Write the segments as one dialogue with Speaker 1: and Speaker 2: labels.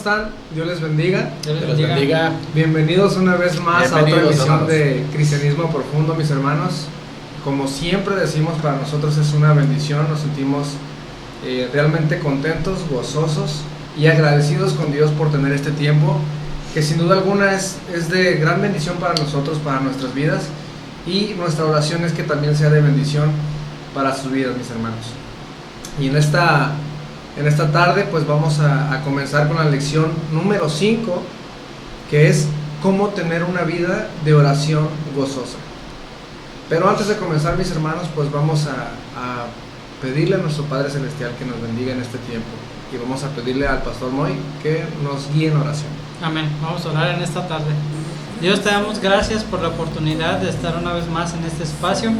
Speaker 1: están? Dios les bendiga.
Speaker 2: Dios les bendiga.
Speaker 1: Bienvenidos una vez más a otra emisión
Speaker 2: hermanos.
Speaker 1: de Cristianismo Profundo, mis hermanos. Como siempre decimos, para nosotros es una bendición, nos sentimos realmente contentos, gozosos y agradecidos con Dios por tener este tiempo, que sin duda alguna es de gran bendición para nosotros, para nuestras vidas, y nuestra oración es que también sea de bendición para sus vidas, mis hermanos. Y en esta tarde pues vamos a comenzar con la lección número 5, que es cómo tener una vida de oración gozosa. Pero antes de comenzar, mis hermanos, pues vamos a pedirle a nuestro Padre Celestial que nos bendiga en este tiempo, y vamos a pedirle al Pastor Moy que nos guíe en oración.
Speaker 2: Amén. Vamos a orar en esta tarde. Dios, te damos gracias por la oportunidad de estar una vez más en este espacio.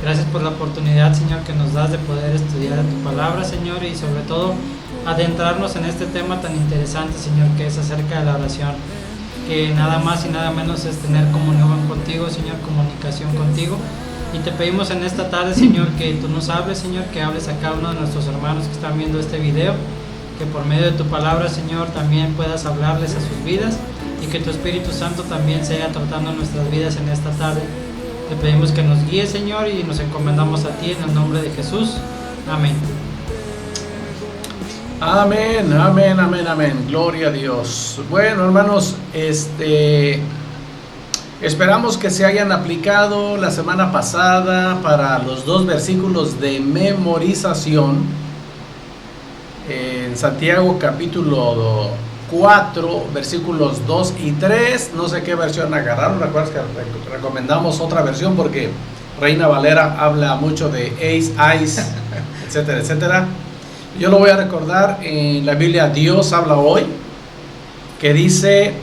Speaker 2: Gracias por la oportunidad, Señor, que nos das de poder estudiar tu palabra, Señor, y sobre todo adentrarnos en este tema tan interesante, Señor, que es acerca de la oración, que nada más y nada menos es tener comunión contigo, Señor, comunicación contigo. Y te pedimos en esta tarde, Señor, que tú nos hables, Señor, que hables a cada uno de nuestros hermanos que están viendo este video, que por medio de tu palabra, Señor, también puedas hablarles a sus vidas, y que tu Espíritu Santo también siga tratando nuestras vidas en esta tarde. Te pedimos que nos guíes, Señor, y nos encomendamos a ti en el nombre de Jesús. Amén.
Speaker 3: Amén, amén, amén, amén. Gloria a Dios. Bueno, hermanos, esperamos que se hayan aplicado la semana pasada para los 2 versículos de memorización en Santiago capítulo 4, versículos 2 y 3. No sé qué versión agarraron. Recuerdas que recomendamos otra versión porque Reina Valera habla mucho de eyes, etcétera, etcétera. Yo lo voy a recordar en la Biblia. Dios habla hoy, que dice: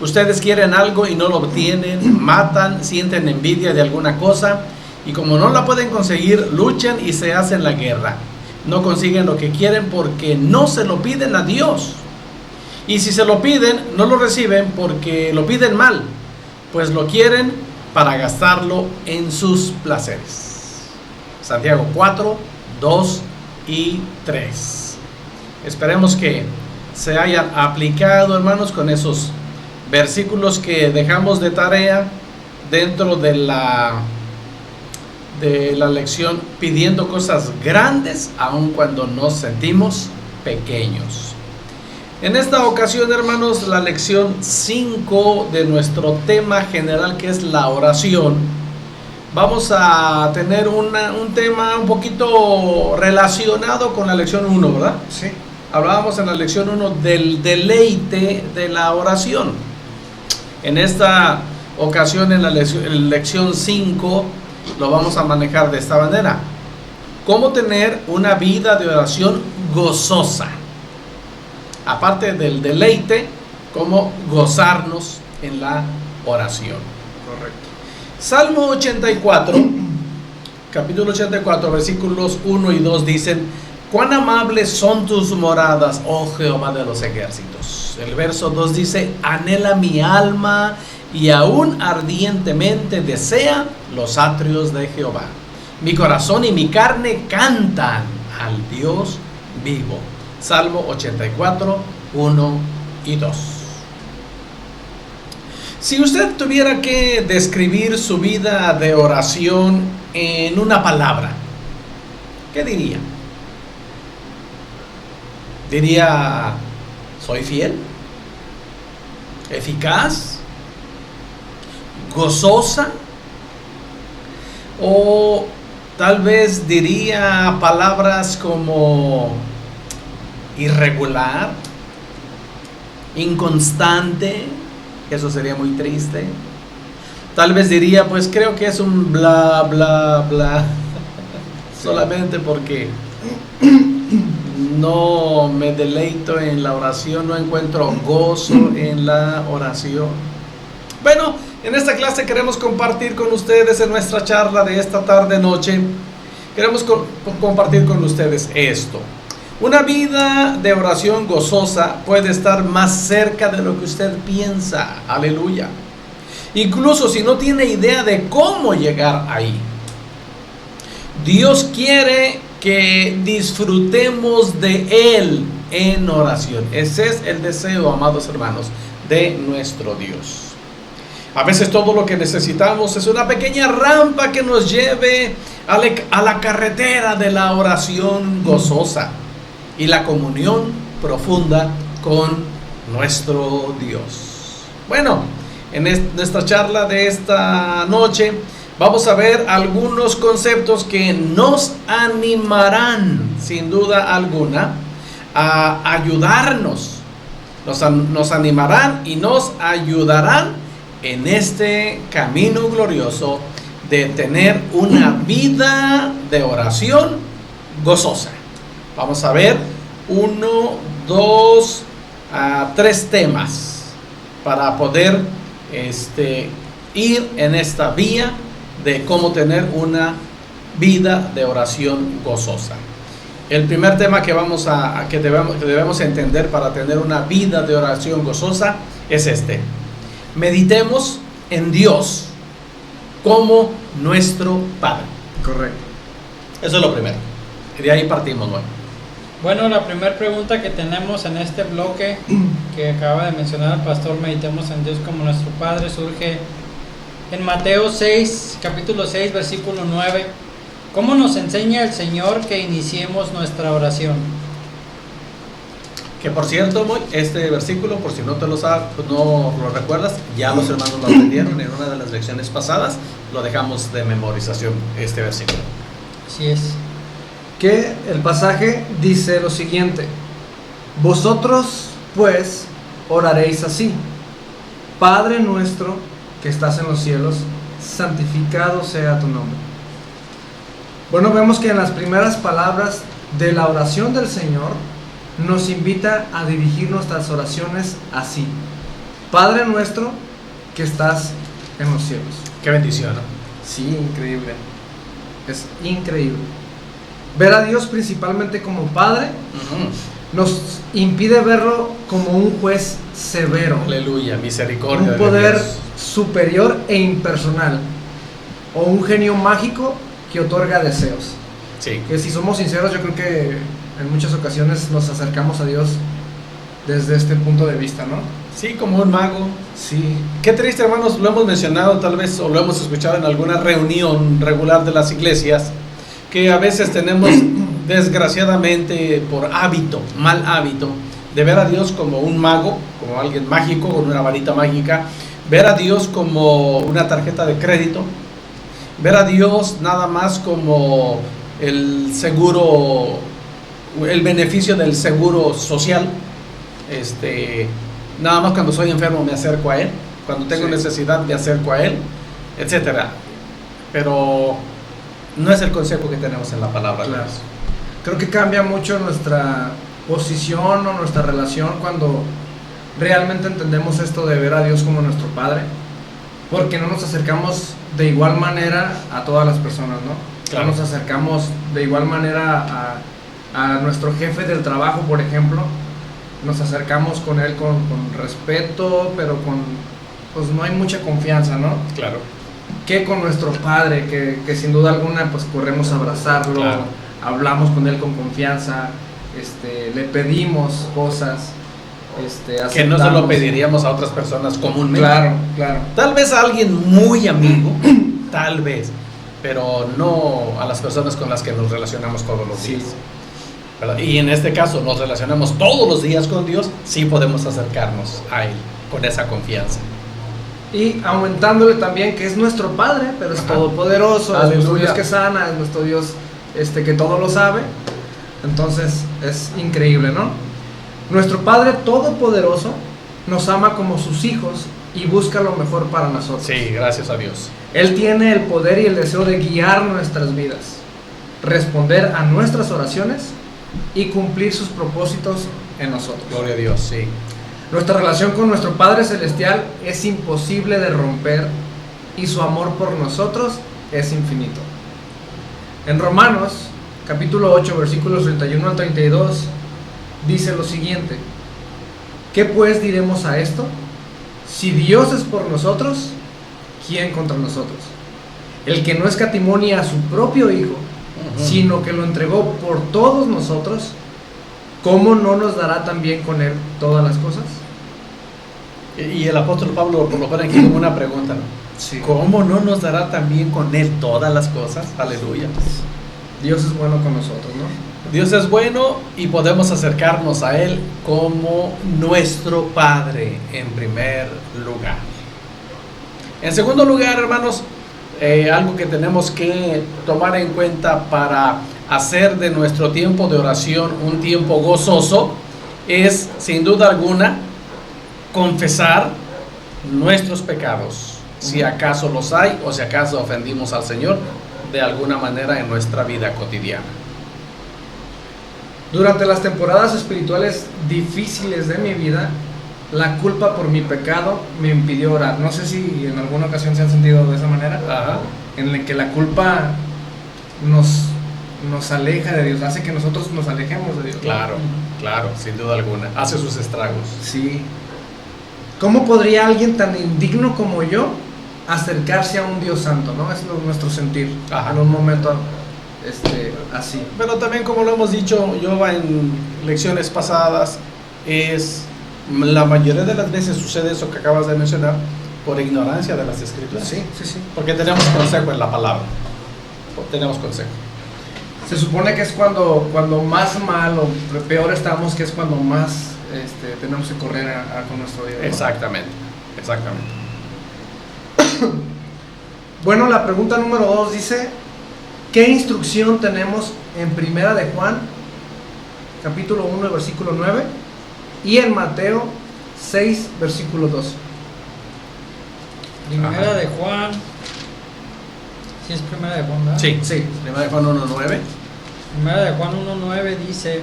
Speaker 3: ustedes quieren algo y no lo obtienen, matan, sienten envidia de alguna cosa, y como no la pueden conseguir, luchan y se hacen la guerra. No consiguen lo que quieren porque no se lo piden a Dios. Y si se lo piden, no lo reciben porque lo piden mal, pues lo quieren para gastarlo en sus placeres. Santiago 4, 2 y 3. Esperemos que se hayan aplicado, hermanos, con esos versículos que dejamos de tarea dentro de la lección, pidiendo cosas grandes aun cuando nos sentimos pequeños. En esta ocasión, hermanos, la lección 5 de nuestro tema general, que es la oración, vamos a tener un tema un poquito relacionado con la lección 1, ¿verdad?
Speaker 1: Sí.
Speaker 3: Hablábamos en la lección 1 del deleite de la oración. En esta ocasión, en la lección 5, lo vamos a manejar de esta manera: cómo tener una vida de oración gozosa. Aparte del deleite, cómo gozarnos en la oración.
Speaker 1: Correcto.
Speaker 3: Salmo 84, capítulo 84, versículos 1 y 2 dicen: cuán amables son tus moradas, oh Jehová de los ejércitos. El verso 2 dice: anhela mi alma y aún ardientemente desea los atrios de Jehová. Mi corazón y mi carne cantan al Dios vivo. Salmo 84, 1 y 2. Si usted tuviera que describir su vida de oración en una palabra, ¿qué diría? ¿Diría soy fiel? ¿Eficaz? ¿Gozosa? O tal vez diría palabras como irregular, inconstante, eso sería muy triste. Tal vez diría, pues creo que es un bla, bla, bla, solamente porque no me deleito en la oración, no encuentro gozo en la oración. Bueno, en esta clase queremos compartir con ustedes, en nuestra charla de esta tarde noche, queremos compartir con ustedes esto. Una vida de oración gozosa puede estar más cerca de lo que usted piensa. Aleluya. Incluso si no tiene idea de cómo llegar ahí. Dios quiere que disfrutemos de Él en oración. Ese es el deseo, amados hermanos, de nuestro Dios. A veces todo lo que necesitamos es una pequeña rampa que nos lleve a la carretera de la oración gozosa y la comunión profunda con nuestro Dios. Bueno, en nuestra charla de esta noche vamos a ver algunos conceptos que nos animarán, sin duda alguna, a ayudarnos. Nos animarán y nos ayudarán en este camino glorioso de tener una vida de oración gozosa. Vamos a ver 1, 2, 3 temas para poder ir en esta vía de cómo tener una vida de oración gozosa. El primer tema que debemos entender para tener una vida de oración gozosa es este: meditemos en Dios como nuestro Padre.
Speaker 1: Correcto.
Speaker 3: Eso es lo primero. Y de ahí partimos, bueno.
Speaker 2: Bueno, la primera pregunta que tenemos en este bloque que acaba de mencionar el pastor, meditemos en Dios como nuestro Padre, surge en Mateo 6, capítulo 6, versículo 9. ¿Cómo nos enseña el Señor que iniciemos nuestra oración?
Speaker 3: Que por cierto, este versículo, por si no lo recuerdas, ya los hermanos lo aprendieron en una de las lecciones pasadas, lo dejamos de memorización, este versículo.
Speaker 2: Así es.
Speaker 1: Que el pasaje dice lo siguiente: vosotros pues oraréis así: Padre nuestro que estás en los cielos, santificado sea tu nombre. Bueno, vemos que en las primeras palabras de la oración del Señor nos invita a dirigir nuestras oraciones así: Padre nuestro que estás en los cielos.
Speaker 3: Qué bendición, ¿no?
Speaker 1: Sí, increíble. Es increíble. Ver a Dios principalmente como Padre nos impide verlo como un juez severo.
Speaker 3: Aleluya, misericordia.
Speaker 1: Un poder
Speaker 3: de Dios
Speaker 1: superior e impersonal, o un genio mágico que otorga deseos.
Speaker 3: Sí.
Speaker 1: Que si somos sinceros, yo creo que en muchas ocasiones nos acercamos a Dios desde este punto de vista, ¿no?
Speaker 3: Sí, como un mago.
Speaker 1: Sí.
Speaker 3: Qué triste, hermanos, lo hemos mencionado tal vez, o lo hemos escuchado en alguna reunión regular de las iglesias, que a veces tenemos, desgraciadamente, por hábito, mal hábito, de ver a Dios como un mago, como alguien mágico, con una varita mágica, ver a Dios como una tarjeta de crédito, ver a Dios nada más como el seguro, el beneficio del seguro social. Nada más cuando soy enfermo me acerco a Él, cuando tengo necesidad me acerco a Él, etcétera. Pero no es el consejo que tenemos en la palabra.
Speaker 1: Claro. Creo que cambia mucho nuestra posición o nuestra relación cuando realmente entendemos esto de ver a Dios como nuestro Padre, porque no nos acercamos de igual manera a todas las personas, ¿no?
Speaker 3: Claro.
Speaker 1: No nos acercamos de igual manera a nuestro jefe del trabajo, por ejemplo. Nos acercamos con él con respeto, pero pues no hay mucha confianza, ¿no?
Speaker 3: Claro.
Speaker 1: Que con nuestro Padre, que sin duda alguna pues corremos a abrazarlo,
Speaker 3: Claro.
Speaker 1: Hablamos con él con confianza, le pedimos cosas,
Speaker 3: Que no se lo
Speaker 1: aceptamos.
Speaker 3: pediríamos a otras personas comúnmente.
Speaker 1: Claro, claro.
Speaker 3: Tal vez a alguien muy amigo, tal vez, pero no a las personas con las que nos relacionamos todos los días. ¿Verdad? Y en este caso nos relacionamos todos los días con Dios, sí podemos acercarnos a Él con esa confianza.
Speaker 1: Y aumentándole también que es nuestro Padre, pero es todopoderoso, es nuestro
Speaker 3: Aleluya.
Speaker 1: Dios que sana, es nuestro Dios que todo lo sabe. Entonces es increíble, ¿no? Nuestro Padre todopoderoso nos ama como sus hijos y busca lo mejor para nosotros.
Speaker 3: Sí, gracias a Dios.
Speaker 1: Él tiene el poder y el deseo de guiar nuestras vidas, responder a nuestras oraciones y cumplir sus propósitos en nosotros.
Speaker 3: Gloria a Dios, sí.
Speaker 1: Nuestra relación con nuestro Padre Celestial es imposible de romper y su amor por nosotros es infinito. En Romanos, capítulo 8, versículos 31 al 32, dice lo siguiente: ¿qué pues diremos a esto? Si Dios es por nosotros, ¿quién contra nosotros? El que no escatimó ni a su propio Hijo, sino que lo entregó por todos nosotros, ¿cómo no nos dará también con Él todas las cosas?
Speaker 3: Y el apóstol Pablo lo pone aquí como una pregunta, ¿no?
Speaker 1: Sí.
Speaker 3: ¿Cómo no nos dará también con Él todas las cosas? Aleluya.
Speaker 1: Dios es bueno con nosotros, ¿no?
Speaker 3: Dios es bueno y podemos acercarnos a Él como nuestro Padre en primer lugar. En segundo lugar, hermanos, algo que tenemos que tomar en cuenta para hacer de nuestro tiempo de oración un tiempo gozoso es, sin duda alguna, confesar nuestros pecados, si acaso los hay o si acaso ofendimos al Señor de alguna manera en nuestra vida cotidiana.
Speaker 1: Durante las temporadas espirituales difíciles de mi vida, la culpa por mi pecado me impidió orar. No sé si en alguna ocasión se han sentido de esa manera,
Speaker 3: Ajá.
Speaker 1: en la que la culpa nos aleja de Dios, hace que nosotros nos alejemos de Dios, ¿no?
Speaker 3: Claro, claro, sin duda alguna. Hace sus estragos.
Speaker 1: Sí. ¿Cómo podría alguien tan indigno como yo acercarse a un Dios santo, ¿no? Es nuestro sentir.
Speaker 3: Ajá.
Speaker 1: En un momento así.
Speaker 3: Pero también, como lo hemos dicho yo en lecciones pasadas, es la mayoría de las veces sucede eso que acabas de mencionar por ignorancia de las Escrituras.
Speaker 1: Sí, sí, sí.
Speaker 3: Porque tenemos consejo en la palabra. Tenemos consejo.
Speaker 1: Se supone que es cuando más mal o peor estamos, que es cuando más tenemos que correr con nuestro Dios, ¿no?
Speaker 3: Exactamente, exactamente.
Speaker 1: Bueno, la pregunta número 2 dice: ¿qué instrucción tenemos en Primera de Juan, capítulo 1, versículo 9, y en Mateo 6, versículo 12?
Speaker 2: Primera
Speaker 3: Ajá.
Speaker 2: de Juan. Sí, es Primera de Juan, ¿verdad?
Speaker 3: Sí,
Speaker 1: Sí.
Speaker 3: Primera de Juan 1:9.
Speaker 2: Primera de Juan 1:9 dice: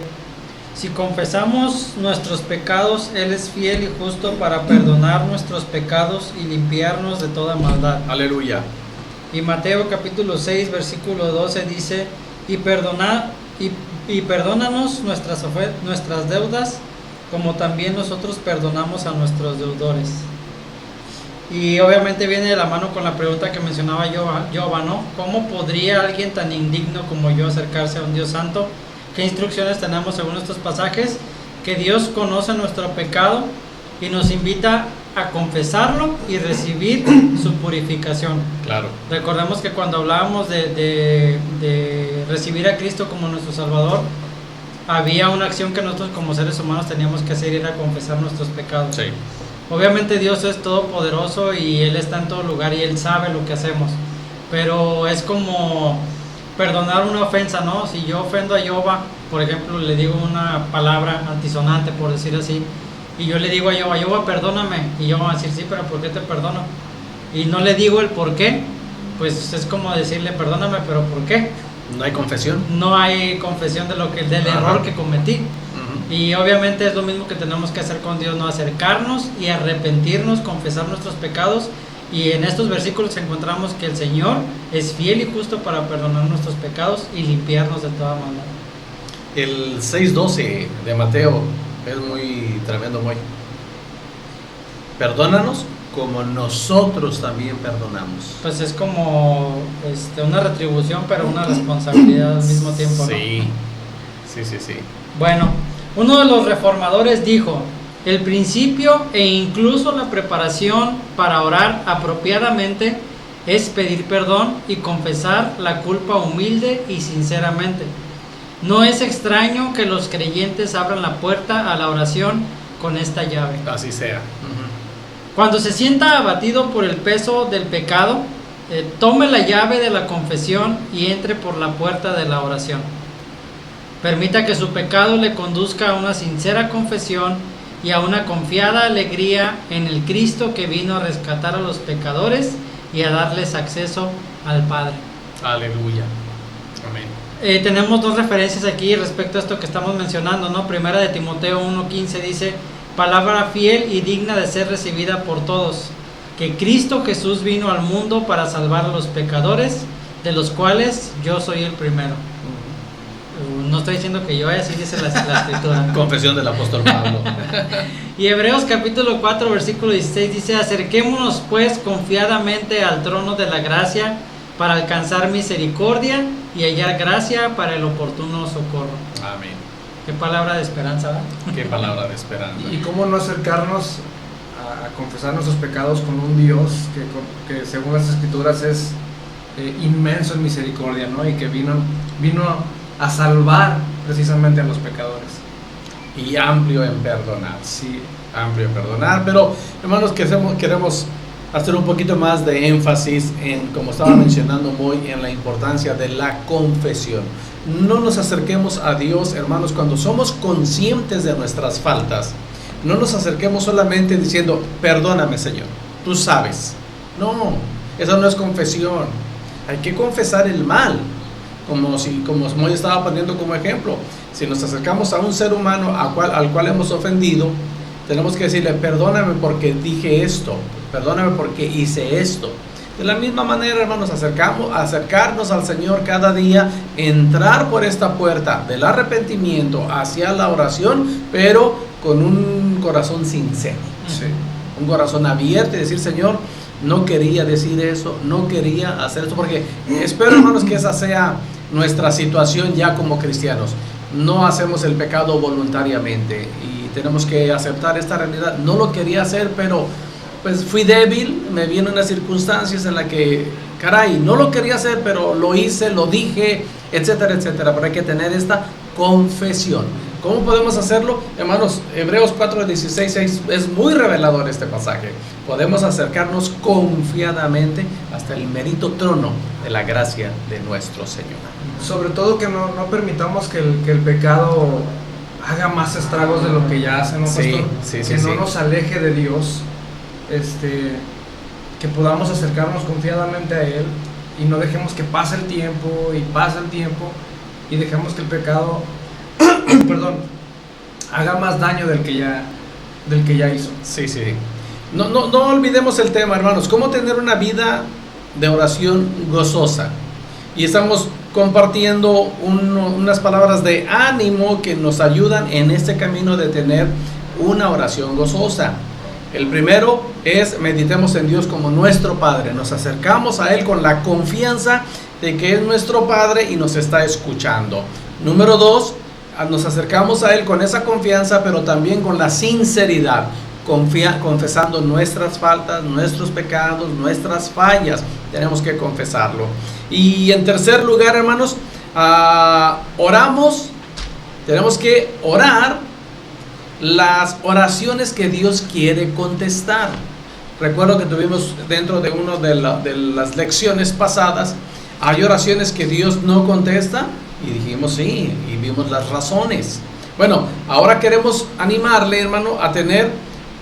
Speaker 2: si confesamos nuestros pecados, Él es fiel y justo para perdonar nuestros pecados y limpiarnos de toda maldad.
Speaker 3: Aleluya.
Speaker 2: Y Mateo capítulo 6 versículo 12 dice: y perdónanos nuestras deudas, como también nosotros perdonamos a nuestros deudores. Y obviamente viene de la mano con la pregunta que mencionaba Yoba, ¿no? ¿Cómo podría alguien tan indigno como yo acercarse a un Dios santo? ¿Qué instrucciones tenemos según estos pasajes? Que Dios conoce nuestro pecado y nos invita a confesarlo y recibir su purificación.
Speaker 3: Claro.
Speaker 2: Recordemos que cuando hablábamos de recibir a Cristo como nuestro Salvador, había una acción que nosotros como seres humanos teníamos que hacer, era confesar nuestros pecados.
Speaker 3: Sí.
Speaker 2: Obviamente Dios es todopoderoso y Él está en todo lugar y Él sabe lo que hacemos, pero es como perdonar una ofensa, ¿no? Si yo ofendo a Yoba, por ejemplo, le digo una palabra antisonante, por decir así, y yo le digo a Yoba, perdóname, y Yoba va a decir: sí, pero ¿por qué te perdono? Y no le digo el por qué, pues es como decirle: perdóname, pero ¿por qué?
Speaker 3: No hay confesión.
Speaker 2: No hay confesión del error que cometí. Y obviamente es lo mismo que tenemos que hacer con Dios, no acercarnos y arrepentirnos, confesar nuestros pecados. Y en estos versículos encontramos que el Señor es fiel y justo para perdonar nuestros pecados y limpiarnos de toda maldad.
Speaker 3: El 6:12 de Mateo es muy tremendo, muy. Perdónanos como nosotros también perdonamos.
Speaker 2: Pues es como una retribución, pero una responsabilidad al mismo tiempo, ¿no?
Speaker 3: Sí.
Speaker 2: Bueno, uno de los reformadores dijo: el principio e incluso la preparación para orar apropiadamente es pedir perdón y confesar la culpa humilde y sinceramente. No es extraño que los creyentes abran la puerta a la oración con esta llave.
Speaker 3: Así sea.
Speaker 2: Cuando se sienta abatido por el peso del pecado, tome la llave de la confesión y entre por la puerta de la oración. Permita que su pecado le conduzca a una sincera confesión y a una confiada alegría en el Cristo que vino a rescatar a los pecadores y a darles acceso al Padre.
Speaker 3: Aleluya. Amén.
Speaker 2: Tenemos dos referencias aquí respecto a esto que estamos mencionando, ¿no? Primera de Timoteo 1:15 dice: palabra fiel y digna de ser recibida por todos, que Cristo Jesús vino al mundo para salvar a los pecadores, de los cuales yo soy el primero. No estoy diciendo que yo, así dice la escritura.
Speaker 3: Confesión del apóstol Pablo.
Speaker 2: Y Hebreos capítulo 4 versículo 16 dice: acerquémonos pues confiadamente al trono de la gracia para alcanzar misericordia y hallar gracia para el oportuno socorro.
Speaker 3: Amén.
Speaker 2: Qué palabra de esperanza, ¿verdad?
Speaker 3: Qué palabra de esperanza.
Speaker 1: Y cómo no acercarnos a confesar nuestros pecados con un Dios que según las Escrituras es inmenso en misericordia, ¿no? Y que vino a salvar precisamente a los pecadores.
Speaker 3: Y amplio en perdonar.
Speaker 1: Sí.
Speaker 3: Amplio en perdonar. Pero, hermanos, queremos hacer un poquito más de énfasis en, como estaba mencionando Moy, en la importancia de la confesión. No nos acerquemos a Dios, hermanos, cuando somos conscientes de nuestras faltas. No nos acerquemos solamente diciendo, perdóname, Señor, tú sabes. No, esa no es confesión. Hay que confesar el mal. Como Moy estaba poniendo como ejemplo. Si nos acercamos a un ser humano al cual hemos ofendido, tenemos que decirle, perdóname porque dije esto, perdóname porque hice esto. De la misma manera, hermanos, acercarnos al Señor cada día, entrar por esta puerta del arrepentimiento hacia la oración, pero con un corazón sincero,
Speaker 1: Sí.
Speaker 3: un corazón abierto y decir, Señor, no quería decir eso, no quería hacer esto, porque espero, hermanos, que esa sea nuestra situación ya como cristianos. No hacemos el pecado voluntariamente y tenemos que aceptar esta realidad. No lo quería hacer, pero pues fui débil, me vi en unas circunstancias en las que, caray, no lo quería hacer, pero lo hice, lo dije, etcétera, etcétera. Pero hay que tener esta confesión. ¿Cómo podemos hacerlo? Hermanos, Hebreos 4:16 es muy revelador este pasaje. Podemos acercarnos confiadamente hasta el merito trono de la gracia de nuestro Señor.
Speaker 1: Sobre todo que no permitamos que el pecado haga más estragos de lo que ya hace, ¿no, pastor? Que no nos aleje de Dios, que podamos acercarnos confiadamente a Él y no dejemos que pase el tiempo y dejemos que el pecado perdón, haga más daño del que ya hizo.
Speaker 3: Sí. No olvidemos el tema, hermanos. ¿Cómo tener una vida de oración gozosa? Y estamos compartiendo unas palabras de ánimo que nos ayudan en este camino de tener una oración gozosa. El primero es meditemos en Dios como nuestro Padre. Nos acercamos a Él con la confianza de que es nuestro Padre y nos está escuchando. Número 2, nos acercamos a Él con esa confianza, pero también con la sinceridad, confesando nuestras faltas, nuestros pecados, nuestras fallas. Tenemos que confesarlo. Y en tercer lugar, hermanos, oramos. Tenemos que orar las oraciones que Dios quiere contestar. Recuerdo que tuvimos dentro de una de las lecciones pasadas, hay oraciones que Dios no contesta, y dijimos sí, y vimos las razones. Bueno, ahora queremos animarle, hermano, a tener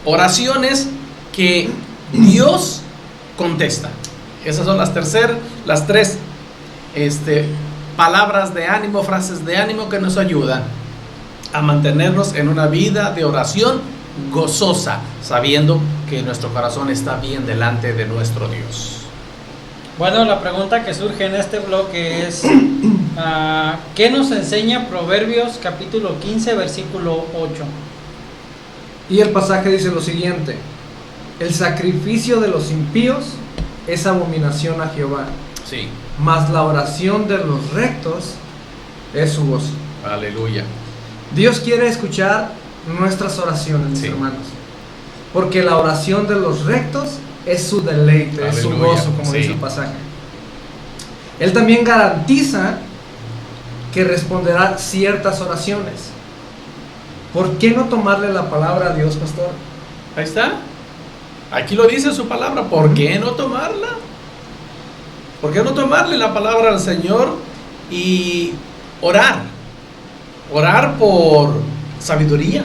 Speaker 3: oraciones que Dios contesta. Esas son las tres palabras de ánimo, frases de ánimo que nos ayudan a mantenernos en una vida de oración gozosa, sabiendo que nuestro corazón está bien delante de nuestro Dios.
Speaker 2: Bueno, la pregunta que surge en este bloque es ¿qué nos enseña Proverbios capítulo 15 versículo 8?
Speaker 1: Y el pasaje dice lo siguiente: el sacrificio de los impíos es abominación a Jehová,
Speaker 3: Sí.
Speaker 1: mas la oración de los rectos es su gozo.
Speaker 3: Aleluya.
Speaker 1: Dios quiere escuchar nuestras oraciones, mis hermanos, porque la oración de los rectos es su deleite, aleluya, es su gozo, como dice el pasaje. Él también garantiza que responderá ciertas oraciones. ¿Por qué no tomarle la palabra a Dios, pastor?
Speaker 3: Ahí está. Aquí lo dice su palabra. ¿Por qué no tomarla? ¿Por qué no tomarle la palabra al Señor y orar? Orar por sabiduría,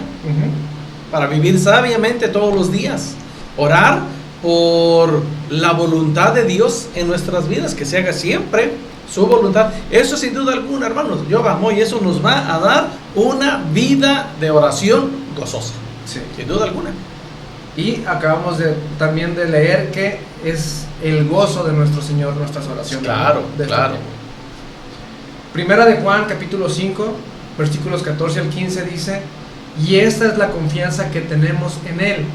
Speaker 3: para vivir sabiamente todos los días. Orar por la voluntad de Dios en nuestras vidas, que se haga siempre su voluntad. Eso sin duda alguna, hermanos, y eso nos va a dar una vida de oración gozosa.
Speaker 1: Sí.
Speaker 3: Sin duda alguna.
Speaker 1: Y acabamos también de leer que es el gozo de nuestro Señor nuestras oraciones.
Speaker 3: Claro, claro.
Speaker 1: Primera de Juan, capítulo 5, versículos 14 al 15 dice: y esta es la confianza que tenemos en Él,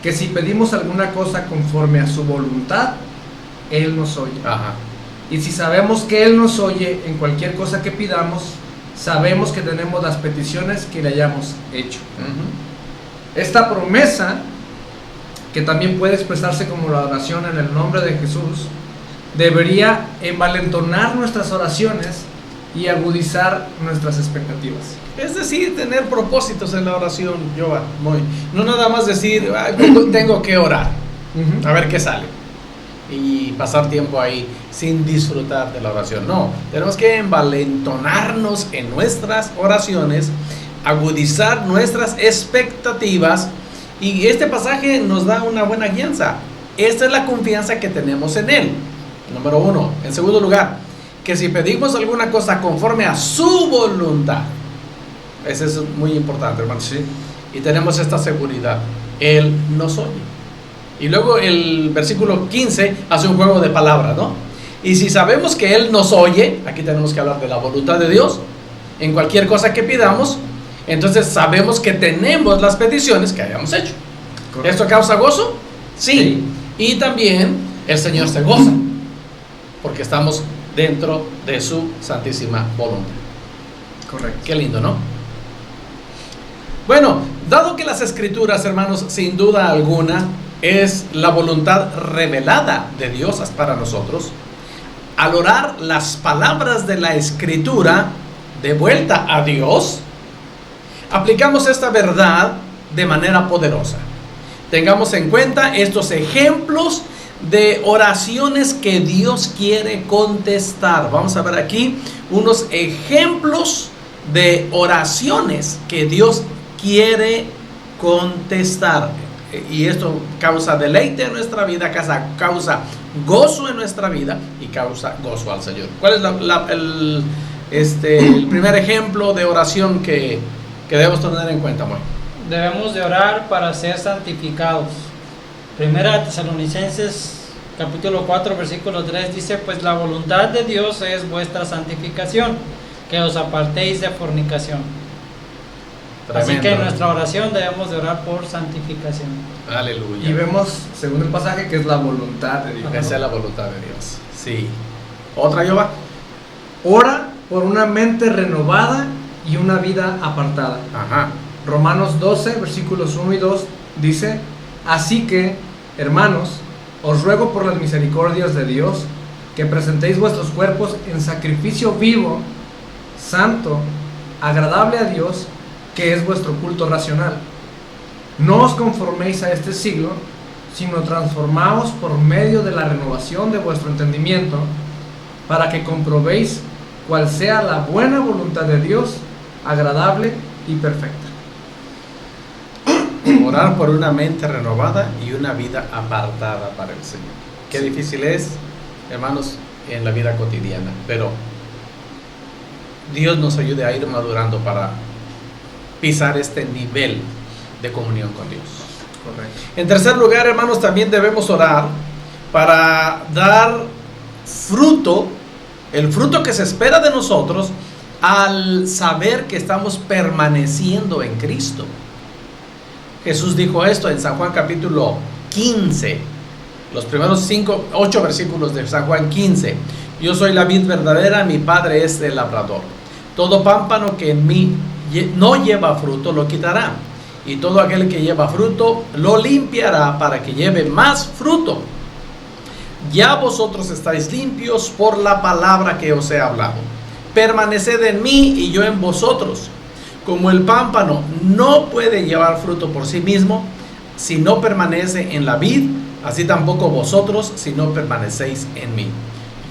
Speaker 1: que si pedimos alguna cosa conforme a su voluntad, Él nos oye.
Speaker 3: Ajá.
Speaker 1: Y si sabemos que Él nos oye en cualquier cosa que pidamos, sabemos que tenemos las peticiones que le hayamos hecho. Esta promesa, que también puede expresarse como la oración en el nombre de Jesús, debería envalentonar nuestras oraciones y agudizar nuestras expectativas.
Speaker 3: Es decir, tener propósitos en la oración, Joa. No nada más decir, tengo que orar, a ver qué sale, y pasar tiempo ahí sin disfrutar de la oración. No, tenemos que envalentonarnos en nuestras oraciones, agudizar nuestras expectativas, y este pasaje nos da una buena guianza. Esta es la confianza que tenemos en Él, número uno. En segundo lugar, que si pedimos alguna cosa conforme a su voluntad, eso es muy importante, hermano.
Speaker 1: Sí.
Speaker 3: Y tenemos esta seguridad, Él nos oye. Y luego el versículo 15 hace un juego de palabras, ¿no? Y si sabemos que Él nos oye, aquí tenemos que hablar de la voluntad de Dios, en cualquier cosa que pidamos, entonces sabemos que tenemos las peticiones que hayamos hecho.
Speaker 1: Correcto.
Speaker 3: ¿Esto causa gozo? Sí. Y también el Señor se goza, porque estamos dentro de su santísima voluntad.
Speaker 1: Correcto.
Speaker 3: Qué lindo, ¿no? Bueno, dado que las Escrituras, hermanos, sin duda alguna, es la voluntad revelada de Dios para nosotros, al orar las palabras de la Escritura de vuelta a Dios, aplicamos esta verdad de manera poderosa. Tengamos en cuenta estos ejemplos de oraciones que Dios quiere contestar. Vamos a ver aquí unos ejemplos de oraciones que Dios quiere contestar. Y esto causa deleite en nuestra vida, causa gozo en nuestra vida y causa gozo al Señor. ¿Cuál es el primer ejemplo de oración que debemos tener en cuenta, Moy?
Speaker 2: Debemos de orar para ser santificados. Primera Tesalonicenses capítulo 4 versículo 3 dice: pues la voluntad de Dios es vuestra santificación, que os apartéis de fornicación.
Speaker 3: Tremendo.
Speaker 2: Así que en nuestra oración debemos de orar por santificación.
Speaker 3: Aleluya.
Speaker 1: Y vemos, según el pasaje, que es la voluntad de Dios.
Speaker 3: Esa es la voluntad de Dios. Sí. ¿Otra, Yoba?
Speaker 1: Ora por una mente renovada y una vida apartada.
Speaker 3: Ajá.
Speaker 1: Romanos 12, versículos 1 y 2 dice: así que, hermanos, os ruego por las misericordias de Dios, que presentéis vuestros cuerpos en sacrificio vivo, santo, agradable a Dios, que es vuestro culto racional. No os conforméis a este siglo, sino transformaos por medio de la renovación de vuestro entendimiento, para que comprobéis cuál sea la buena voluntad de Dios, agradable y perfecta.
Speaker 3: Orar por una mente renovada y una vida apartada para el Señor. Qué difícil es, hermanos, en la vida cotidiana, pero Dios nos ayude a ir madurando para pisar este nivel de comunión con Dios.
Speaker 1: Correcto.
Speaker 3: En tercer lugar, hermanos, también debemos orar para dar fruto, el fruto que se espera de nosotros al saber que estamos permaneciendo en Cristo. Jesús dijo esto en San Juan capítulo 15, los primeros 8 versículos de San Juan 15. Yo soy la vid verdadera, mi Padre es el labrador. Todo pámpano que en mí no lleva fruto lo quitará, y todo aquel que lleva fruto lo limpiará para que lleve más fruto. Ya vosotros estáis limpios por la palabra que os he hablado. Permaneced en mí y yo en vosotros. Como el pámpano no puede llevar fruto por sí mismo si no permanece en la vid, así tampoco vosotros si no permanecéis en mí.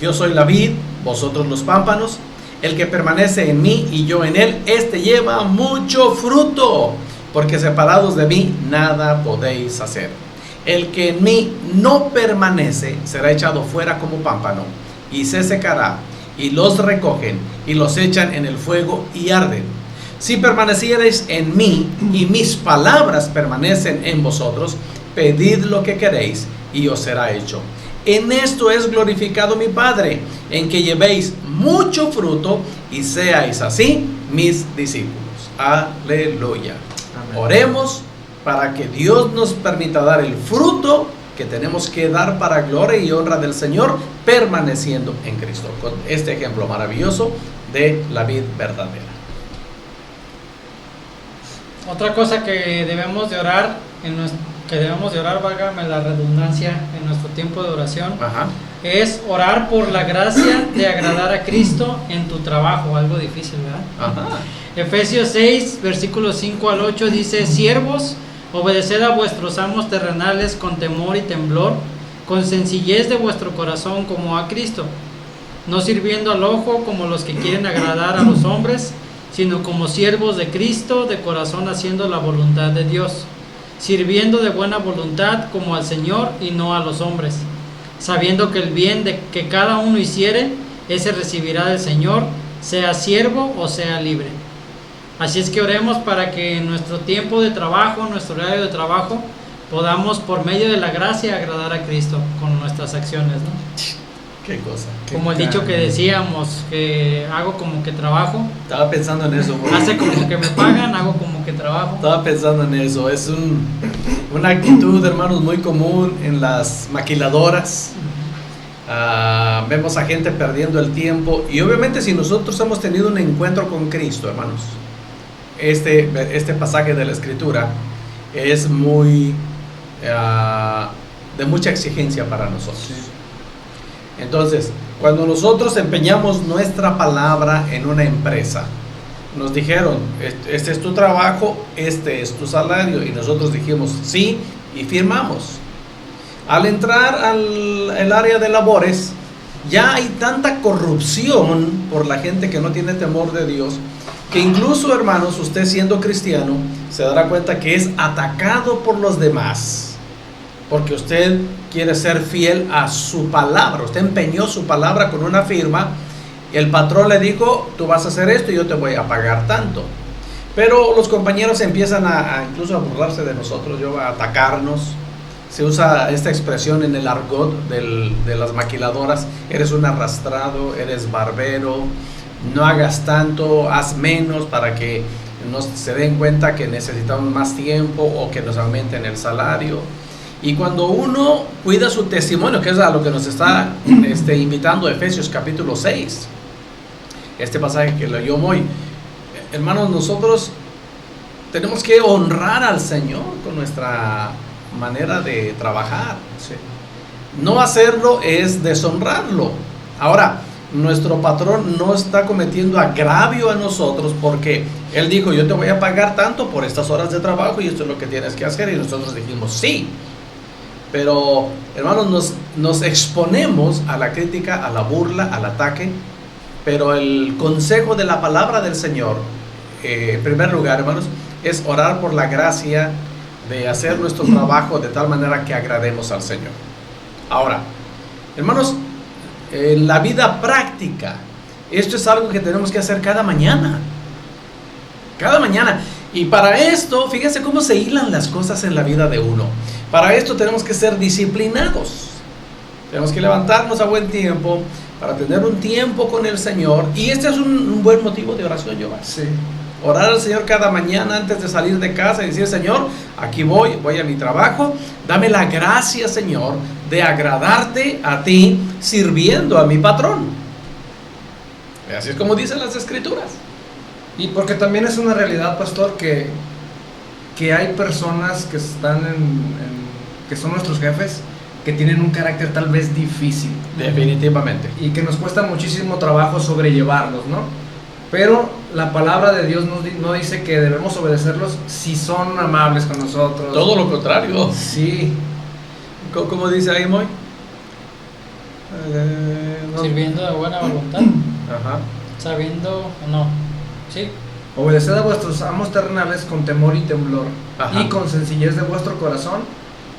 Speaker 3: Yo soy la vid, vosotros los pámpanos. El que permanece en mí y yo en él, este lleva mucho fruto, porque separados de mí nada podéis hacer. El que en mí no permanece será echado fuera como pámpano y se secará, y los recogen y los echan en el fuego y arden. Si permaneciereis en mí y mis palabras permanecen en vosotros, pedid lo que queréis y os será hecho. En esto es glorificado mi Padre, en que llevéis mucho fruto y seáis así mis discípulos. Aleluya.
Speaker 1: Amén.
Speaker 3: Oremos para que Dios nos permita dar el fruto que tenemos que dar para gloria y honra del Señor, permaneciendo en Cristo, con este ejemplo maravilloso de la vid verdadera.
Speaker 2: Otra cosa que debemos de orar, válgame la redundancia, en nuestro tiempo de oración, es orar por la gracia de agradar a Cristo en tu trabajo. Algo difícil, ¿verdad? Efesios 6, versículos 5 al 8 dice: siervos, obedeced a vuestros amos terrenales con temor y temblor, con sencillez de vuestro corazón como a Cristo, no sirviendo al ojo como los que quieren agradar a los hombres, sino como siervos de Cristo, de corazón haciendo la voluntad de Dios, sirviendo de buena voluntad como al Señor y no a los hombres, sabiendo que el bien de que cada uno hiciere, ese recibirá del Señor, sea siervo o sea libre. Así es que oremos para que en nuestro tiempo de trabajo, en nuestro horario de trabajo, podamos por medio de la gracia agradar a Cristo con nuestras acciones, ¿no?
Speaker 3: Qué cosa.
Speaker 2: Como el dicho que decíamos, que hago como que trabajo.
Speaker 3: Estaba pensando en eso.
Speaker 2: Hace como que me pagan, hago como que trabajo.
Speaker 3: Estaba pensando en eso. Es una actitud, hermanos, muy común en las maquiladoras. Vemos a gente perdiendo el tiempo. Y obviamente si nosotros hemos tenido un encuentro con Cristo, hermanos, este pasaje de la Escritura es muy de mucha exigencia para nosotros. Sí. Entonces, cuando nosotros empeñamos nuestra palabra en una empresa, nos dijeron, este es tu trabajo, este es tu salario, y nosotros dijimos sí y firmamos. Al entrar al área de labores, ya hay tanta corrupción por la gente que no tiene temor de Dios, que incluso, hermanos, usted siendo cristiano se dará cuenta que es atacado por los demás, porque usted quiere ser fiel a su palabra. Usted empeñó su palabra con una firma, y el patrón le dijo, tú vas a hacer esto y yo te voy a pagar tanto. Pero los compañeros empiezan incluso a burlarse de nosotros, a atacarnos. Se usa esta expresión en el argot de las maquiladoras: eres un arrastrado, eres barbero, no hagas tanto, haz menos, para que no se den cuenta que necesitamos más tiempo o que nos aumenten el salario. Y cuando uno cuida su testimonio, que es a lo que nos está invitando Efesios capítulo 6, este pasaje que leyó hoy, hermanos, nosotros tenemos que honrar al Señor con nuestra manera de trabajar. Sí. No hacerlo es deshonrarlo. Ahora, nuestro patrón no está cometiendo agravio a nosotros, porque Él dijo, yo te voy a pagar tanto por estas horas de trabajo y esto es lo que tienes que hacer, y nosotros dijimos sí. Pero, hermanos, nos exponemos a la crítica, a la burla, al ataque. Pero el consejo de la palabra del Señor, en primer lugar, hermanos, es orar por la gracia de hacer nuestro trabajo de tal manera que agrademos al Señor. Ahora, hermanos, en la vida práctica, esto es algo que tenemos que hacer cada mañana. Cada mañana. Y para esto, fíjense cómo se hilan las cosas en la vida de uno. Para esto tenemos que ser disciplinados. Tenemos que levantarnos a buen tiempo para tener un tiempo con el Señor. Y este es un buen motivo de oración, Giovanni.
Speaker 1: Sí.
Speaker 3: Orar al Señor cada mañana antes de salir de casa y decir, Señor, aquí voy a mi trabajo. Dame la gracia, Señor, de agradarte a ti sirviendo a mi patrón. Así es como dicen las Escrituras.
Speaker 1: Y porque también es una realidad, pastor, que hay personas que están que son nuestros jefes, que tienen un carácter tal vez difícil.
Speaker 3: Definitivamente.
Speaker 1: Y que nos cuesta muchísimo trabajo sobrellevarlos, ¿no? Pero la palabra de Dios no dice que debemos obedecerlos si son amables con nosotros.
Speaker 3: Todo lo contrario.
Speaker 1: Sí.
Speaker 3: ¿Cómo dice ahí, Moy?
Speaker 2: Sirviendo de buena voluntad.
Speaker 3: Ajá.
Speaker 2: Sabiendo, no. Sí.
Speaker 1: Obedeced a vuestros amos terrenales con temor y temblor. Ajá. Y con sencillez de vuestro corazón.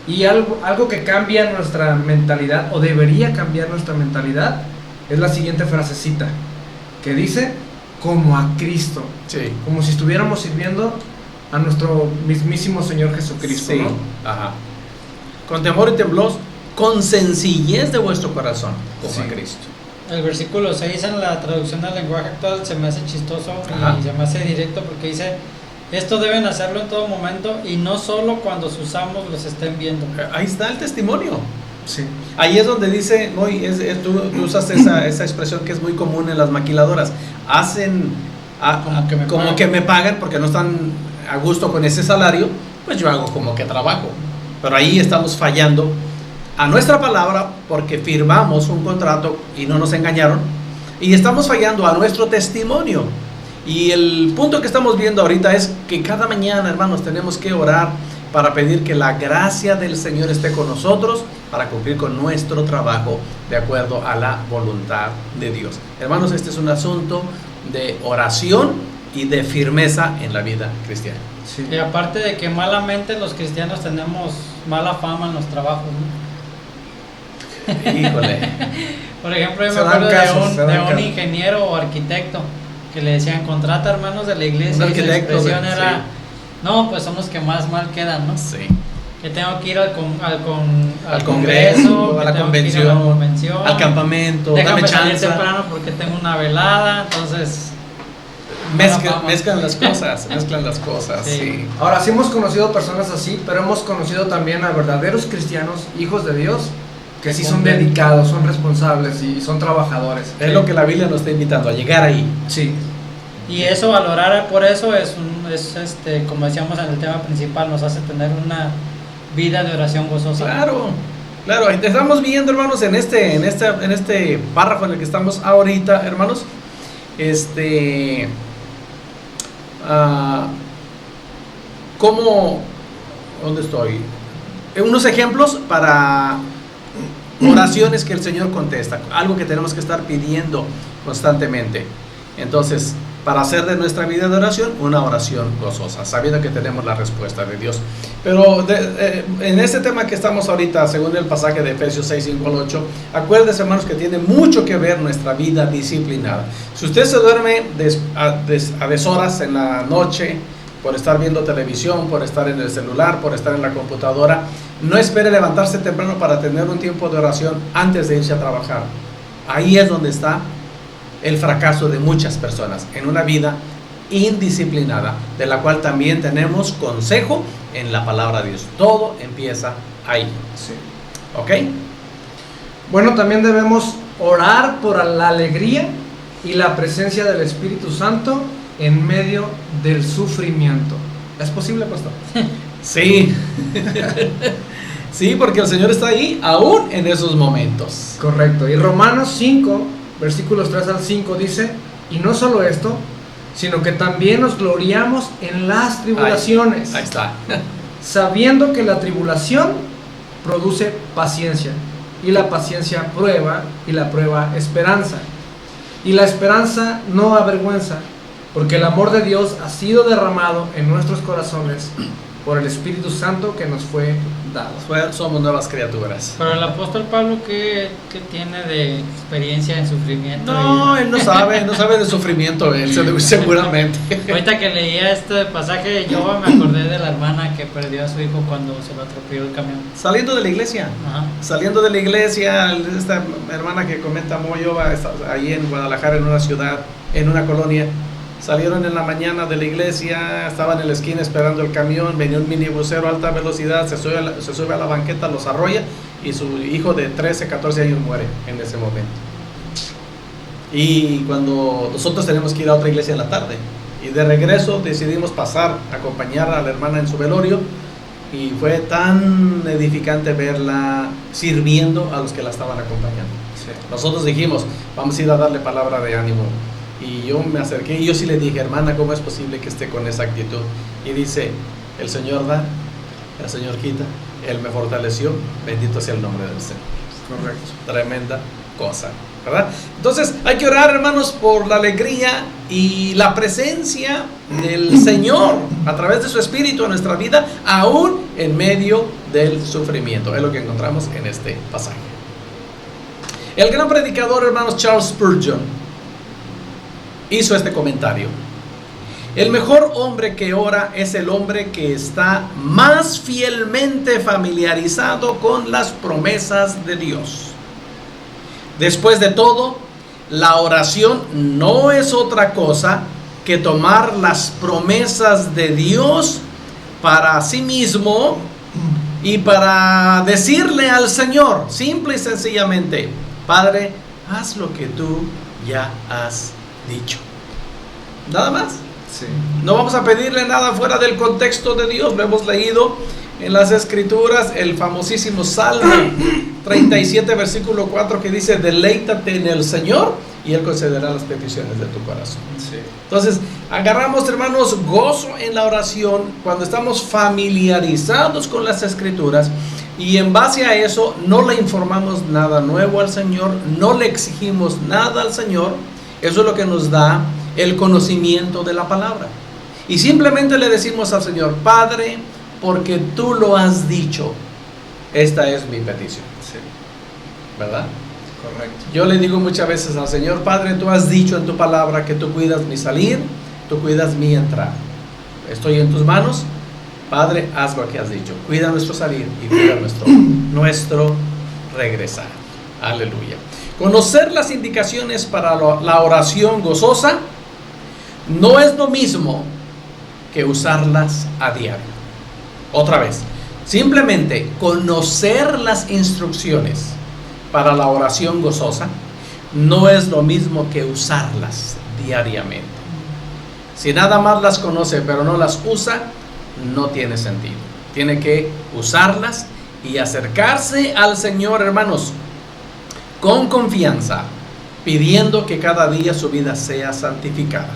Speaker 1: Y algo que cambia nuestra mentalidad, o debería cambiar nuestra mentalidad, es la siguiente frasecita, que dice, como a Cristo.
Speaker 3: Sí.
Speaker 1: Como si estuviéramos sirviendo a nuestro mismísimo Señor Jesucristo,
Speaker 3: sí.
Speaker 1: ¿no?
Speaker 3: Ajá. Con temor y temblor, con sencillez de vuestro corazón, como sí. A Cristo.
Speaker 2: El versículo 6 en la traducción al lenguaje actual se me hace chistoso. Ajá. Y se me hace directo, porque dice, esto deben hacerlo en todo momento y no solo cuando sus amos los estén viendo.
Speaker 3: Ahí está el testimonio.
Speaker 1: Sí.
Speaker 3: Ahí es donde dice, tú usas esa expresión que es muy común en las maquiladoras. Hacen como que me pagan porque no están a gusto con ese salario, pues yo hago como que trabajo. Pero ahí estamos fallando a nuestra palabra porque firmamos un contrato y no nos engañaron. Y estamos fallando a nuestro testimonio. Y el punto que estamos viendo ahorita es que cada mañana, hermanos, tenemos que orar para pedir que la gracia del Señor esté con nosotros para cumplir con nuestro trabajo de acuerdo a la voluntad de Dios. Hermanos, este es un asunto de oración y de firmeza en la vida cristiana.
Speaker 1: Sí.
Speaker 2: Y aparte de que malamente los cristianos tenemos mala fama en los trabajos, ¿no?
Speaker 3: Híjole.
Speaker 2: Por ejemplo, yo me
Speaker 1: Se dan
Speaker 2: acuerdo
Speaker 1: casos, se
Speaker 2: de
Speaker 1: dan
Speaker 2: un
Speaker 1: casos.
Speaker 2: ingeniero o arquitecto que le decían contrata hermanos de la iglesia,
Speaker 3: Un
Speaker 2: y su
Speaker 3: arquitecto,
Speaker 2: expresión
Speaker 3: sí.
Speaker 2: era, no, pues son los que más mal quedan, ¿no?
Speaker 3: Sí.
Speaker 2: Que tengo que ir al
Speaker 3: Al
Speaker 2: congreso,
Speaker 3: congreso,
Speaker 2: que
Speaker 3: a la
Speaker 2: tengo que ir a la
Speaker 3: convención,
Speaker 2: convención,
Speaker 3: al campamento,
Speaker 2: déjame
Speaker 3: dame
Speaker 2: salir
Speaker 3: chance.
Speaker 2: temprano porque tengo una velada, entonces
Speaker 3: Mezclan las cosas,
Speaker 2: Sí.
Speaker 3: sí.
Speaker 1: Ahora, sí hemos conocido personas así, pero hemos conocido también a verdaderos cristianos, hijos de Dios, que sí son dedicados, son responsables y son trabajadores.
Speaker 3: Es lo que la Biblia nos está invitando, a llegar ahí.
Speaker 1: Sí,
Speaker 2: y eso, valorar por eso es como decíamos en el tema principal, nos hace tener una vida de oración gozosa.
Speaker 3: Claro, estamos viendo, hermanos, en este párrafo en el que estamos ahorita, hermanos, ¿dónde estoy? Unos ejemplos para oraciones que el Señor contesta, algo que tenemos que estar pidiendo constantemente. Entonces, para hacer de nuestra vida de oración una oración gozosa, sabiendo que tenemos la respuesta de Dios. Pero en este tema que estamos ahorita, según el pasaje de Efesios 6, 5 al 8, acuérdense, hermanos, que tiene mucho que ver nuestra vida disciplinada. Si usted se duerme a deshoras en la noche, por estar viendo televisión, por estar en el celular, por estar en la computadora, no espere levantarse temprano para tener un tiempo de oración antes de irse a trabajar. Ahí es donde está el fracaso de muchas personas en una vida indisciplinada, de la cual también tenemos consejo en la palabra de Dios. Todo empieza ahí.
Speaker 1: sí.
Speaker 3: ¿Ok?
Speaker 1: Bueno, también debemos orar por la alegría y la presencia del Espíritu Santo en medio del sufrimiento. ¿Es posible, pastor?
Speaker 3: Sí. Sí, porque el Señor está ahí aún en esos momentos.
Speaker 1: Correcto. Y Romanos 5, versículos 3 al 5 dice, y no solo esto, sino que también nos gloriamos en las tribulaciones,
Speaker 3: Ahí está.
Speaker 1: sabiendo que la tribulación produce paciencia, y la paciencia prueba, y la prueba esperanza. Y la esperanza no avergüenza, porque el amor de Dios ha sido derramado en nuestros corazones por el Espíritu Santo que nos fue dado.
Speaker 3: Somos nuevas criaturas.
Speaker 2: Pero el apóstol Pablo, ¿qué tiene de experiencia en sufrimiento?
Speaker 3: No, él no sabe de sufrimiento, él seguramente.
Speaker 2: Ahorita que leía este pasaje de Yoba, me acordé de la hermana que perdió a su hijo cuando se lo atropelló el camión.
Speaker 3: Saliendo de la iglesia, esta hermana que comenta Moyoba, está ahí en Guadalajara, en una ciudad, en una colonia. Salieron en la mañana de la iglesia, estaban en la esquina esperando el camión, venía un minibusero a alta velocidad, se sube a la banqueta, los arrolla y su hijo de 13, 14 años muere en ese momento. Y cuando nosotros tenemos que ir a otra iglesia en la tarde, y de regreso decidimos pasar a acompañar a la hermana en su velorio, y fue tan edificante verla sirviendo a los que la estaban acompañando.
Speaker 1: Sí.
Speaker 3: Nosotros dijimos, vamos a ir a darle palabra de ánimo. Y yo me acerqué y yo sí le dije, hermana, ¿cómo es posible que esté con esa actitud? Y dice, el Señor da, el Señor quita, Él me fortaleció, bendito sea el nombre del Señor.
Speaker 1: Correcto.
Speaker 3: Tremenda cosa, ¿verdad? Entonces hay que orar, hermanos, por la alegría y la presencia del Señor a través de su Espíritu en nuestra vida, aún en medio del sufrimiento. Es lo que encontramos en este pasaje. El gran predicador, hermanos, Charles Spurgeon, hizo este comentario: el mejor hombre que ora es el hombre que está más fielmente familiarizado con las promesas de Dios. Después de todo, la oración no es otra cosa que tomar las promesas de Dios para sí mismo y para decirle al Señor, simple y sencillamente, Padre, haz lo que tú ya has dicho. Nada más.
Speaker 1: Sí.
Speaker 3: No vamos a pedirle nada fuera del contexto de Dios. Lo hemos leído en las Escrituras, el famosísimo Salmo 37, versículo 4, que dice: deleítate en el Señor y Él concederá las peticiones de tu corazón.
Speaker 1: Sí.
Speaker 3: Entonces, agarramos, hermanos, gozo en la oración cuando estamos familiarizados con las Escrituras, y en base a eso no le informamos nada nuevo al Señor, no le exigimos nada al Señor. Eso es lo que nos da el conocimiento de la palabra. Y simplemente le decimos al Señor: Padre, porque tú lo has dicho, esta es mi petición.
Speaker 1: Sí.
Speaker 3: ¿Verdad?
Speaker 1: Correcto.
Speaker 3: Yo le digo muchas veces al Señor: Padre, tú has dicho en tu palabra que tú cuidas mi salir, tú cuidas mi entrar. Estoy en tus manos. Padre, haz lo que has dicho. Cuida nuestro salir y cuida nuestro regresar. Aleluya. Conocer las indicaciones para la oración gozosa no es lo mismo que usarlas a diario. Otra vez, simplemente conocer las instrucciones para la oración gozosa no es lo mismo que usarlas diariamente. Si nada más las conoce pero no las usa, no tiene sentido. Tiene que usarlas y acercarse al Señor, hermanos, con confianza, pidiendo que cada día su vida sea santificada,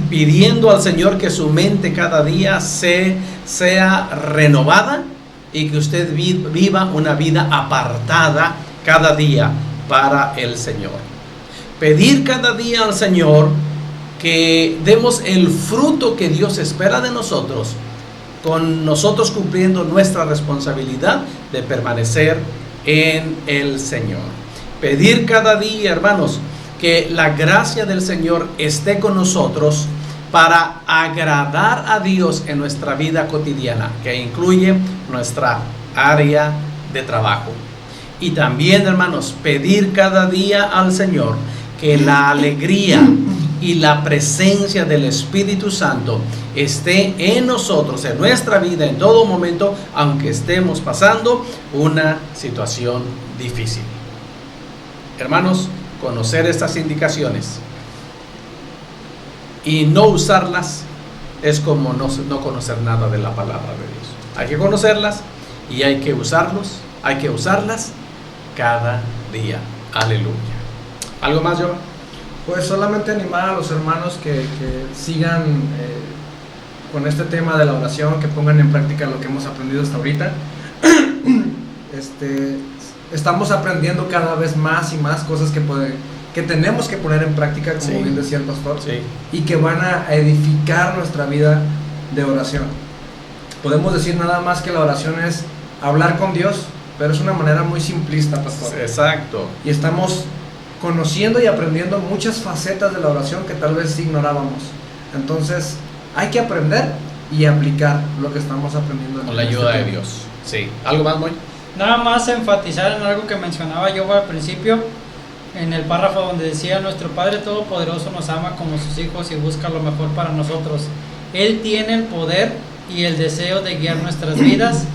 Speaker 3: pidiendo al Señor que su mente cada día sea renovada y que usted viva una vida apartada cada día para el Señor. Pedir cada día al Señor que demos el fruto que Dios espera de nosotros, con nosotros cumpliendo nuestra responsabilidad de permanecer en el Señor. Pedir cada día, hermanos, que la gracia del Señor esté con nosotros para agradar a Dios en nuestra vida cotidiana, que incluye nuestra área de trabajo. Y también, hermanos, pedir cada día al Señor que la alegría y la presencia del Espíritu Santo esté en nosotros, en nuestra vida, en todo momento, aunque estemos pasando una situación difícil. Hermanos, conocer estas indicaciones y no usarlas es como no conocer nada de la palabra de Dios. Hay que conocerlas y hay que usarlas cada día. Aleluya. ¿Algo más, Joe?
Speaker 1: Pues solamente animar a los hermanos que sigan con este tema de la oración, que pongan en práctica lo que hemos aprendido hasta ahorita. Estamos aprendiendo cada vez más y más cosas que tenemos que poner en práctica, como bien decía el pastor, y que van a edificar nuestra vida de oración. Podemos decir nada más que la oración es hablar con Dios, pero es una manera muy simplista, pastor.
Speaker 3: Exacto.
Speaker 1: Y estamos conociendo y aprendiendo muchas facetas de la oración que tal vez ignorábamos. Entonces hay que aprender y aplicar lo que estamos aprendiendo
Speaker 3: con la ayuda de Dios. Sí. ¿Algo más, Moy?
Speaker 2: Nada más enfatizar en algo que mencionaba yo al principio, en el párrafo donde decía: nuestro Padre Todopoderoso nos ama como sus hijos y busca lo mejor para nosotros. Él tiene el poder y el deseo de guiar nuestras vidas,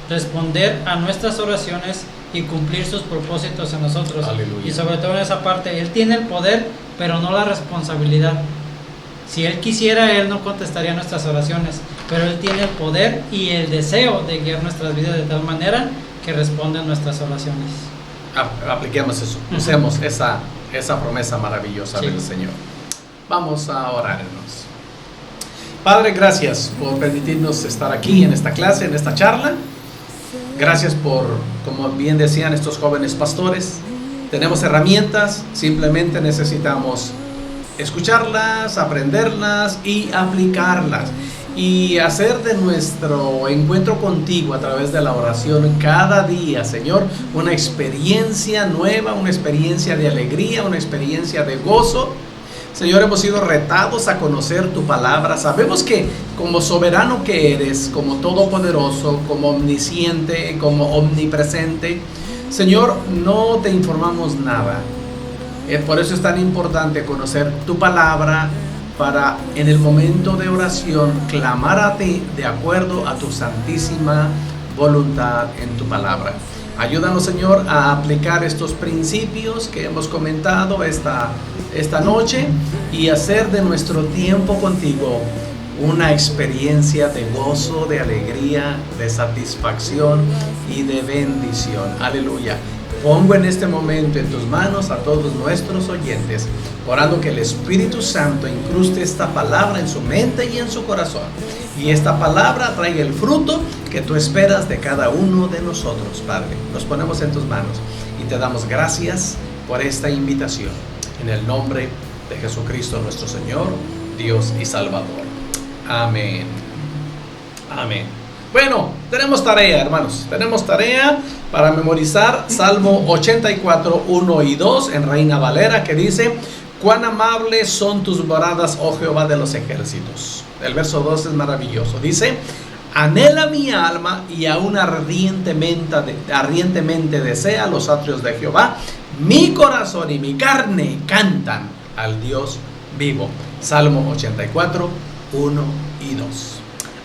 Speaker 2: responder a nuestras oraciones y cumplir sus propósitos en nosotros.
Speaker 3: Aleluya.
Speaker 2: Y sobre todo en esa parte, Él tiene el poder, pero no la responsabilidad. Si Él quisiera, Él no contestaría nuestras oraciones, pero Él tiene el poder y el deseo de guiar nuestras vidas de tal manera que responden nuestras oraciones.
Speaker 3: Apliquemos eso, usemos esa promesa maravillosa del Señor. Vamos a orar, hermanos. Padre, gracias por permitirnos estar aquí en esta clase, en esta charla. Gracias por, como bien decían estos jóvenes pastores, tenemos herramientas, simplemente necesitamos escucharlas, aprenderlas y aplicarlas, y hacer de nuestro encuentro contigo a través de la oración cada día, Señor, una experiencia nueva, una experiencia de alegría, una experiencia de gozo. Señor, hemos sido retados a conocer tu palabra. Sabemos que como soberano que eres, como todopoderoso, como omnisciente, como omnipresente, Señor, no te informamos nada. Por eso es tan importante conocer tu palabra, para en el momento de oración clamar a ti de acuerdo a tu santísima voluntad en tu palabra. Ayúdanos, Señor, a aplicar estos principios que hemos comentado esta noche y hacer de nuestro tiempo contigo una experiencia de gozo, de alegría, de satisfacción y de bendición. Aleluya. Pongo en este momento en tus manos a todos nuestros oyentes, orando que el Espíritu Santo incruste esta palabra en su mente y en su corazón. Y esta palabra traiga el fruto que tú esperas de cada uno de nosotros, Padre. Nos ponemos en tus manos y te damos gracias por esta invitación. En el nombre de Jesucristo nuestro Señor, Dios y Salvador. Amén. Amén. Bueno, tenemos tarea, hermanos. Tenemos tarea para memorizar Salmo 84, 1 y 2 en Reina Valera, que dice: cuán amables son tus moradas, oh Jehová de los ejércitos. El verso 2 es maravilloso. Dice: anhela mi alma y aún ardientemente desea los atrios de Jehová. Mi corazón y mi carne cantan al Dios vivo. Salmo 84, 1 y 2.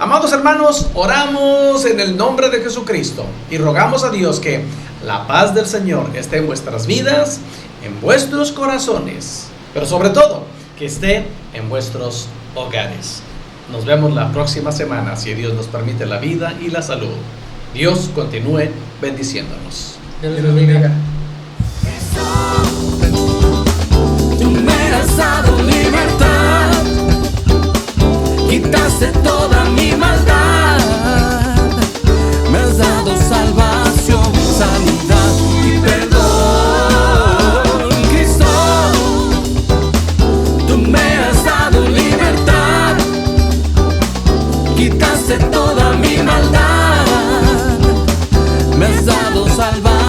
Speaker 3: Amados hermanos, oramos en el nombre de Jesucristo y rogamos a Dios que la paz del Señor esté en vuestras vidas, en vuestros corazones, pero sobre todo que esté en vuestros hogares. Nos vemos la próxima semana, si Dios nos permite la vida y la salud. Dios continúe bendiciéndonos.
Speaker 1: Dios les bendiga.
Speaker 4: Tú me has dado libertad, quitaste toda mi maldad, me has dado salvación, sanidad y perdón. Cristo, tú me has dado libertad, quitaste toda mi maldad, me has dado salvación.